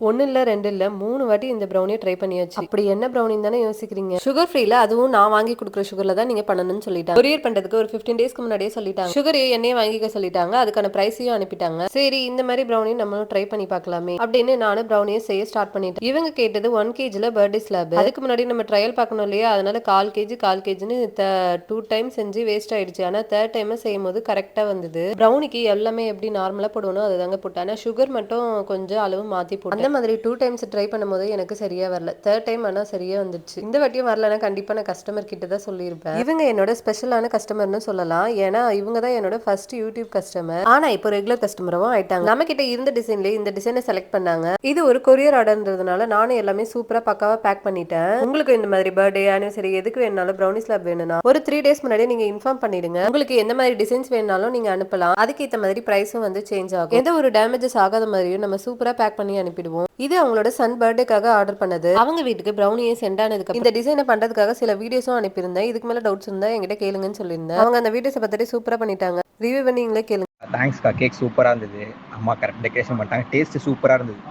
1 இல்ல 2 இல்ல 3 வாட்டி இந்த ப்ரௌனிய ட்ரை பண்ணியாச்சு. அப்படி என்ன ப்ரௌனின்னு தானே யோசிக்கிறீங்க. சுகர் ஃப்ரீல, அதுவும் நான் வாங்கி குடுக்குற சுகர்ல தான் நீங்க பண்ணணும்னு சொல்லிட்டாங்க. கொரியர் பண்றதுக்கு ஒரு 15 டேஸ்க்கு முன்னாடியே சொல்லிட்டாங்க. சுகர் எண்ணெயே வாங்கிக்க சொல்லிட்டாங்க. அதுக்கான பிரைஸையும் அனுப்பிட்டாங்க. சரி இந்த மாதிரி ப்ரௌனி நம்மளும் ட்ரை பண்ணி பார்க்கலாமே அப்படின்னு நானும் ப்ரௌனியை செய்ய ஸ்டார்ட் பண்ணிட்டேன். இவங்க கேட்டது 1 kgல பர்த்டே ஸ்லாப். அதுக்கு முன்னாடி நம்ம ட்ரையல் பார்க்கணும் இல்லையா, அதனால 1/4 kgன்னு 2 டைம் செஞ்சு வேஸ்ட் ஆயிடுச்சு. ஆனா 3rd டைம் செய்யும் போது கரெக்டா வந்தது. ப்ரௌனிக்கு எல்லாமே எப்படி நார்மலா போடணும் அதுதாங்க போட்டேன். ஆனா சுகர் மட்டும் கொஞ்சம் அளவு மாத்தி போட்டேன். அந்த மாதிரி 2 டைம்ஸ் ட்ரை பண்ணும்போது எனக்கு சரியா வரல. 3rd டைம் ஆனா சரியா வந்துருச்சு. இந்த வாட்டியும் வரலன்னா கண்டிப்பா நான் கஸ்டமர் கிட்ட தான் சொல்லியிருப்பேன். இவங்க என்னோட ஸ்பெஷலான கஸ்டமர்னு சொல்லலாம். ஏன்னா இவங்க தான் என்னோட ஃபர்ஸ்ட் யூடியூப் கஸ்டமர். ஆனா இப்போ ரெகுலர் கஸ்டமரும் ஆயிட்டாங்க. நம்ம கிட்ட இருந்த டிசைன்லயே இந்த டிசைனை செலக்ட் பண்ணாங்க. இது ஒரு கொரியர் ஆர்டர்ன்றதுனால நானும் எல்லாமே சூப்பரா பக்காவா பேக் பண்ணிட்டேன். உங்களுக்கு இந்த மாதிரி பர்த்டே ஆனிவர்சரி எதுக்கு வேணாலும் ப்ரௌனி ஸ்லாப் வேணும்னா ஒரு 3 டேஸ் முன்னாடி நீங்க இன்ஃபார்ம் பண்ணிடுங்க. உங்களுக்கு எந்த மாதிரி டிசைன்ஸ் வேணாலும் நீங்க அனுப்பலாம். அதுக்கு ஏத்த மாதிரி பிரைஸும் வந்து சேஞ்ச் ஆகும். எந்த ஒரு டேமேஜஸ் ஆகாத மாதிரியும் நம்ம சூப்பரா பேக் பண்ணி அனுப்பிடுவோம். இது அவங்களோட சன் பர்த்டேக்காக ஆர்டர் பண்ணது. அவங்க வீட்டுக்கு ப்ரௌனியே சென்ட் ஆனதுக்கு இந்த டிசைனை பண்றதுக்காக சில வீடியோஸும் அனுப்பியிருந்தேன். இதுக்கு மேல டவுட்ஸ் இருந்தா என்கிட்ட கேளுங்கன்னு சொல்லியிருந்தேன். அவங்க அந்த வீடியோஸை பார்த்துட்டு சூப்பரா பண்ணிட்டாங்க. ரிவ்யூ பண்ணி நீங்களே கேளுங்க. தேங்க்ஸ்க்கா, கேக் சூப்பராக இருந்தது. அம்மா கரெக்ட் டெக்கரேஷன் பண்ணிட்டாங்க. டேஸ்ட் சூப்பராக இருந்தது.